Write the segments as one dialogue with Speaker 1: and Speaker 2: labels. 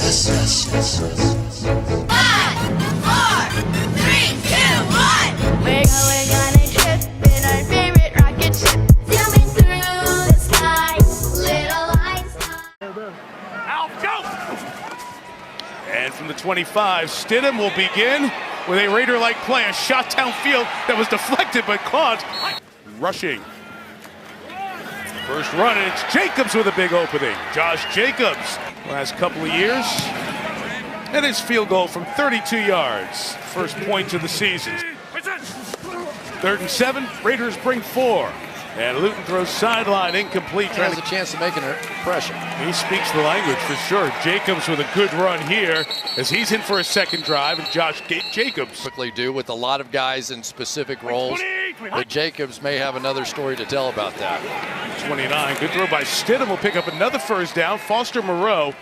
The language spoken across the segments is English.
Speaker 1: 5, 4, 3, 2, 1.
Speaker 2: We're going on a trip in our favorite rocket ship, zooming through the sky. Little Einstein.
Speaker 3: Out, go! And from the 25, Stidham will begin with a Raider-like play, a shot downfield that was deflected but caught. Rushing. First run, and it's Jacobs with a big opening. Josh Jacobs, last couple of years. And his field goal from 32 yards. First point of the season. 3rd and 7, Raiders bring 4. And Luton throws sideline incomplete.
Speaker 4: He has a chance of making an impression.
Speaker 3: He speaks the language for sure. Jacobs with a good run here as he's in for a second drive, and Josh Jacobs
Speaker 4: Quickly do with a lot of guys in specific roles. But Jacobs may have another story to tell about that.
Speaker 3: 29. Good throw by Stidham. Will pick up another first down. Foster Moreau.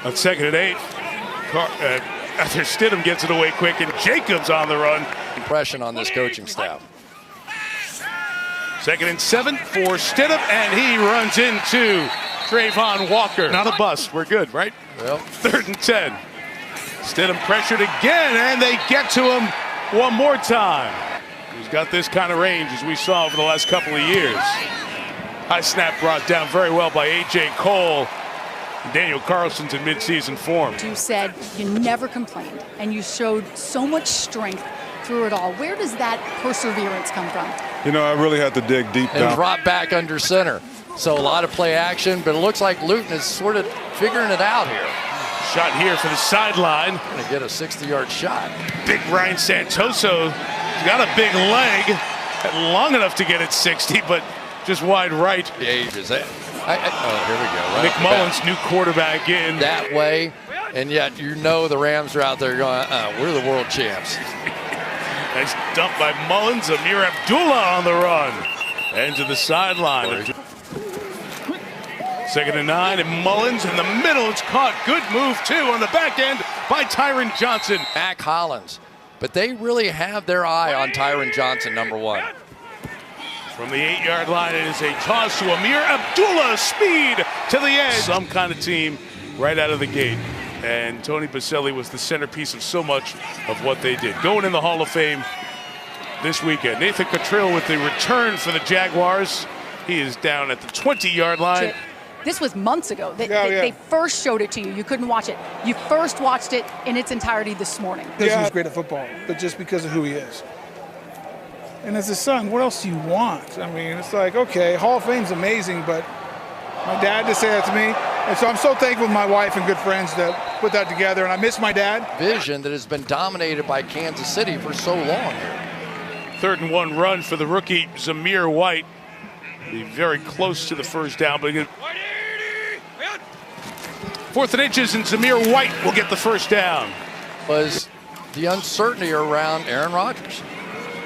Speaker 3: On 2nd and 8. After Stidham gets it away quick, and Jacobs on the run.
Speaker 4: Impression on this coaching staff.
Speaker 3: 2nd and 7 for Stidham, and he runs into Trayvon Walker. Not a bust. We're good, right?
Speaker 4: Well,
Speaker 3: 3rd and 10. Stidham pressured again, and they get to him one more time. He's got this kind of range as we saw over the last couple of years. High snap brought down very well by A.J. Cole. Daniel Carlson's in midseason form.
Speaker 5: You said you never complained, and you showed so much strength through it all. Where does that perseverance come from?
Speaker 6: You know, I really had to dig deep down.
Speaker 4: and drop back under center. So a lot of play action, but it looks like Luton is sort of figuring it out here.
Speaker 3: Shot here for the sideline.
Speaker 4: Going to get a 60-yard shot.
Speaker 3: Big Ryan Santoso got a big leg, long enough to get it 60, but just wide right.
Speaker 4: The age is that. Oh, here we go. Right
Speaker 3: Nick Mullins, new quarterback in.
Speaker 4: That way, and yet you know the Rams are out there going, we're the world champs.
Speaker 3: Nice dump by Mullins. Amir Abdullah on the run. And to the sideline. 2nd and 9, and Mullins in the middle. It's caught. Good move, too, on the back end by Tyron Johnson.
Speaker 4: Mac Hollins. But they really have their eye on Tyron Johnson, number 1.
Speaker 3: From the 8-yard line, it is a toss to Amir Abdullah. Speed to the edge. Some kind of team right out of the gate. And Tony Baselli was the centerpiece of so much of what they did. Going in the Hall of Fame this weekend. Nathan Cottrell with the return for the Jaguars. He is down at the 20-yard line.
Speaker 5: This was months ago. They first showed it to you. You couldn't watch it. You first watched it in its entirety this morning.
Speaker 7: Because he was great at football, but just because of who he is. And as his son, what else do you want? I mean, it's like, okay, Hall of Fame's amazing, but my dad just said that to me. And so I'm so thankful to my wife and good friends that put that together, and I miss my dad.
Speaker 4: Vision that has been dominated by Kansas City for so long here.
Speaker 3: 3rd and 1 run for the rookie Zamir White. Be very close to the first down, but 4th and inches, and Zamir White will get the first down.
Speaker 4: Was the uncertainty around Aaron Rodgers.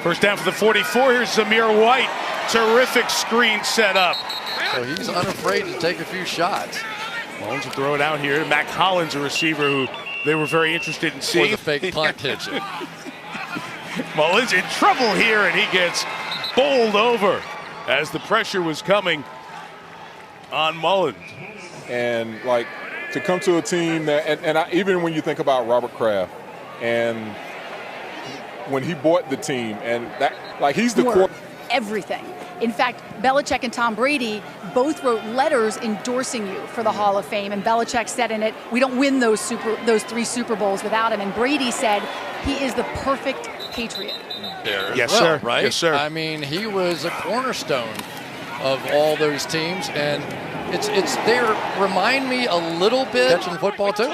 Speaker 3: First down for the 44. Here's Zamir White. Terrific screen set up.
Speaker 4: So he's unafraid to take a few shots.
Speaker 3: Mullins will throw it out here. Mac Hollins, a receiver who they were very interested in seeing.
Speaker 4: For the fake punt hitch.
Speaker 3: Mullins in trouble here, and he gets bowled over as the pressure was coming on Mullins.
Speaker 6: And, like, to come to a team that, even when you think about Robert Kraft, and when he bought the team, and that, like, he's the core.
Speaker 5: Everything. In fact, Belichick and Tom Brady both wrote letters endorsing you for the Hall of Fame, and Belichick said in it, we don't win those 3 Super Bowls without him, and Brady said he is the perfect Patriot.
Speaker 3: Yes, sir.
Speaker 4: Right?
Speaker 3: Yes, sir.
Speaker 4: I mean, he was a cornerstone of all those teams, and it's they remind me a little bit catching football too.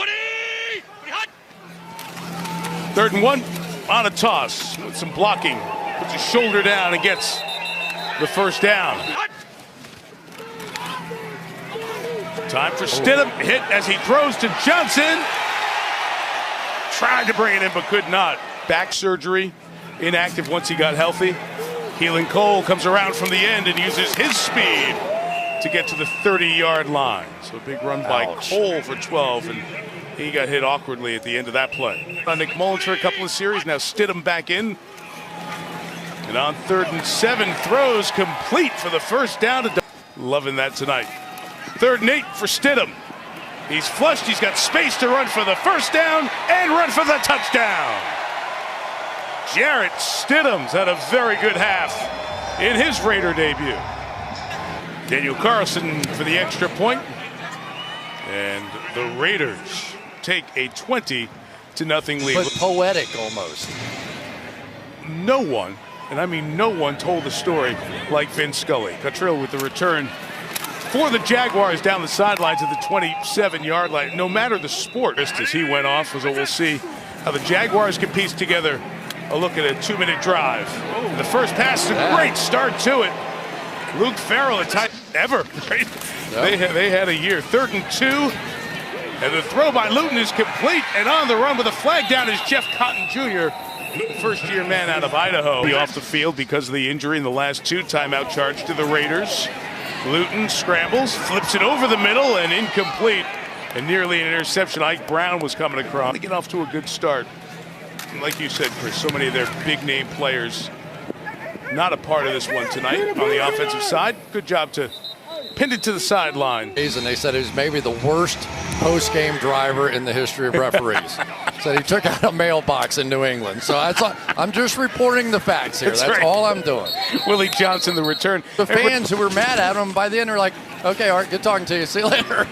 Speaker 3: 3rd and 1 on a toss with some blocking. Puts his shoulder down and gets the first down. Time for Stidham. Hit as he throws to Johnson. Tried to bring it in but could not. Back surgery. Inactive once he got healthy. Keelan Cole comes around from the end and uses his speed to get to the 30-yard line. So a big run by Cole for 12, and he got hit awkwardly at the end of that play. Nick Mullins for a couple of series. Now Stidham back in. And on 3rd and 7, throws complete for the first down. Loving that tonight. 3rd and 8 for Stidham. He's flushed. He's got space to run for the first down and run for the touchdown. Jarrett Stidham's had a very good half in his Raider debut. Daniel Carlson for the extra point. And the Raiders take a 20-0 lead.
Speaker 4: But poetic almost.
Speaker 3: No one, and I mean no one, told the story like Vin Scully. Cottrell with the return for the Jaguars down the sideline to the 27-yard line. No matter the sport, just as he went off, so we'll see how the Jaguars can piece together a look at a 2-minute drive. The first pass is a great start to it. Luke Farrell, a tight ever. Right? Yep. They had a year. 3rd and 2. And the throw by Luton is complete. And on the run with a flag down is Jeff Cotton Jr., the first-year man out of Idaho. Off the field because of the injury in the last 2. Timeout charge to the Raiders. Luton scrambles, flips it over the middle, and incomplete. And nearly an interception. Ike Brown was coming across. They get off to a good start. And like you said, Chris, so many of their big-name players not a part of this one tonight on the offensive side. Good job to pin it to the sideline.
Speaker 4: And they said he was maybe the worst post-game driver in the history of referees. Said he took out a mailbox in New England. So I'm just reporting the facts here. That's right. All I'm doing.
Speaker 3: Willie Johnson, the return.
Speaker 4: The fans who were mad at him by the end are like, okay, Art, good talking to you. See you later.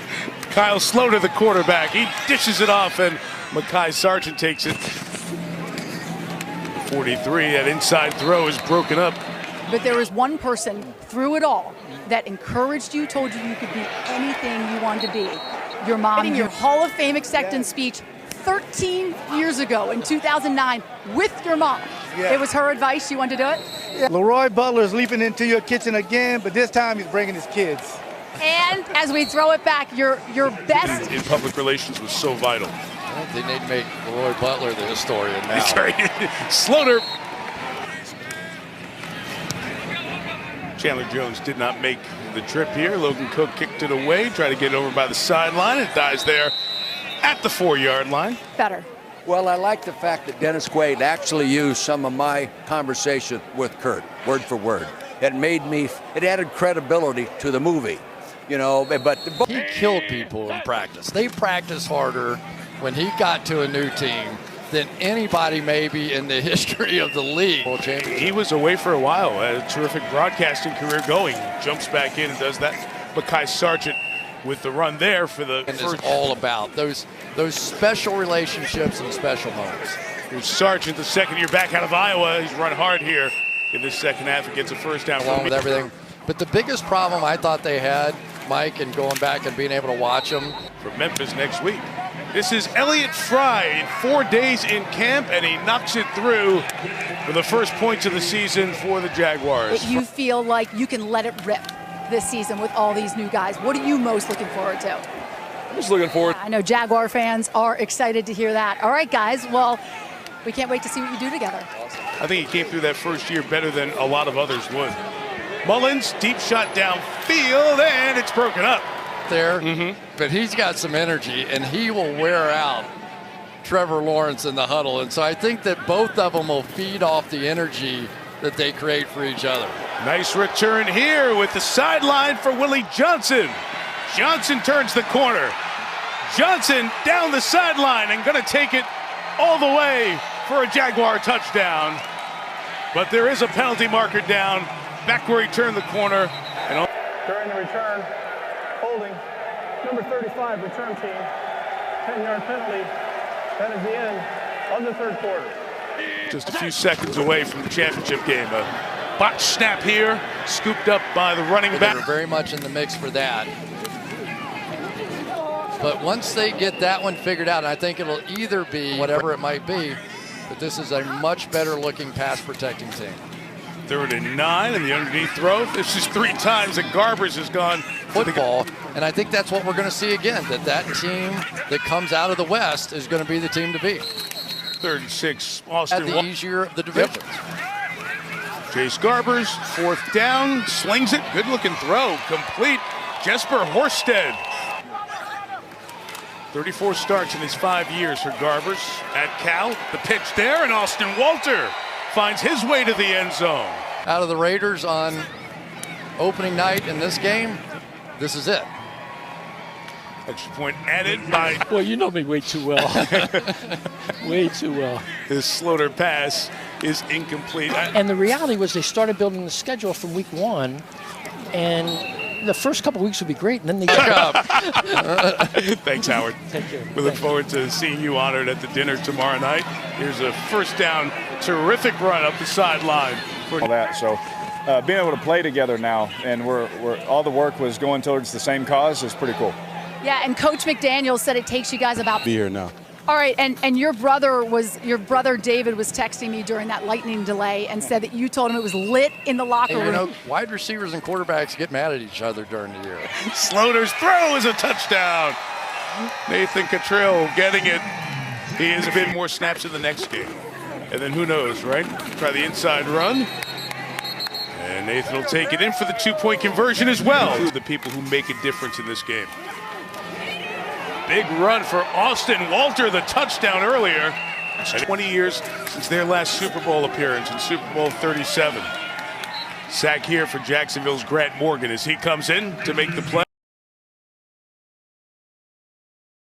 Speaker 3: Kyle Sloter, the quarterback. He dishes it off, and Mekhi Sargent takes it. 43, that inside throw is broken up.
Speaker 5: But there was one person through it all that encouraged you, told you you could be anything you wanted to be. Your mom. In your Hall of Fame acceptance speech 13 years ago in 2009 with your mom. Yeah. It was her advice. You wanted to do it?
Speaker 8: Yeah. Leroy Butler's leaping into your kitchen again, but this time he's bringing his kids.
Speaker 5: And as we throw it back, your best.
Speaker 3: In public relations was so vital.
Speaker 4: They need to make Leroy Butler the historian now.
Speaker 3: Sorry. Sloter. Chandler Jones did not make the trip here. Logan Cook kicked it away, tried to get it over by the sideline. It dies there at the 4-yard line.
Speaker 5: Better.
Speaker 9: Well, I like the fact that Dennis Quaid actually used some of my conversation with Kurt, word for word. It added credibility to the movie, you know, but
Speaker 4: he killed people in practice. They practice harder when he got to a new team than anybody maybe in the history of the league.
Speaker 3: He was away for a while, had a terrific broadcasting career going. Jumps back in and does that. Mekhi Sargent with the run there for the
Speaker 4: and first. It's all about those special relationships and special moments.
Speaker 3: Here's Sargent, the second year back out of Iowa. He's run hard here in this second half. He gets a first down.
Speaker 4: Along with everything. But the biggest problem I thought they had, Mike, and going back and being able to watch them.
Speaker 3: For Memphis next week. This is Elliott Fry, 4 days in camp, and he knocks it through for the first points of the season for the Jaguars.
Speaker 5: You feel like you can let it rip this season with all these new guys. What are you most looking forward to?
Speaker 6: I'm just looking forward.
Speaker 5: I know Jaguar fans are excited to hear that. All right, guys. Well, we can't wait to see what you do together.
Speaker 3: I think he came through that first year better than a lot of others would. Mullins, deep shot downfield, and it's broken up.
Speaker 4: There, but he's got some energy, and he will wear out Trevor Lawrence in the huddle. And so I think that both of them will feed off the energy that they create for each other.
Speaker 3: Nice return here with the sideline for Willie Johnson. Johnson turns the corner. Johnson down the sideline and going to take it all the way for a Jaguar touchdown. But there is a penalty marker down back where he turned the corner. And
Speaker 10: during the return, holding number 35 return team, 10-yard penalty. That is the end of the third quarter.
Speaker 3: Just a few seconds away from the championship game. A botch snap here, scooped up by the running back.
Speaker 4: They're very much in the mix for that. But once they get that one figured out, I think it'll either be whatever it might be, but this is a much better looking pass protecting team.
Speaker 3: 3rd and 9, and the underneath throw. This is 3 times that Garbers has gone
Speaker 4: football, and I think that's what we're going to see again, that team that comes out of the West is going to be the team to beat.
Speaker 3: 3rd and 6, Austin.
Speaker 4: At the easier of the divisions. Yep.
Speaker 3: Chase Garbers, 4th down, slings it, good-looking throw, complete. Jesper Horsted. 34 starts in his 5 years for Garbers at Cal. The pitch there, and Austin Walter finds his way to the end zone.
Speaker 4: Out of the Raiders on opening night in this game, this is it.
Speaker 3: Extra point added by.
Speaker 11: Well, you know me way too well. Way too well.
Speaker 3: His Sloter pass is incomplete.
Speaker 11: And the reality was they started building the schedule from week 1, and the first couple weeks would be great, and then they got up.
Speaker 3: Thanks, Howard.
Speaker 11: Take care.
Speaker 3: We look forward to seeing you honored at the dinner tomorrow night. Here's a first down, terrific run up the sideline.
Speaker 12: All that, so being able to play together now, and we're all the work was going towards the same cause is pretty cool.
Speaker 5: Yeah, and Coach McDaniel said it takes you guys about.
Speaker 13: Be here now.
Speaker 5: All right, and your brother David was texting me during that lightning delay and said that you told him it was lit in the locker room.
Speaker 4: You know, wide receivers and quarterbacks get mad at each other during the year.
Speaker 3: Sloter's throw is a touchdown. Nathan Cottrell getting it. He has been more snaps in the next game. And then who knows, right? Try the inside run. And Nathan will take it in for the 2-point conversion as well. The people who make a difference in this game. Big run for Austin Walter, the touchdown earlier. It's 20 years since their last Super Bowl appearance in Super Bowl 37. Sack here for Jacksonville's Grant Morgan as he comes in to make the play.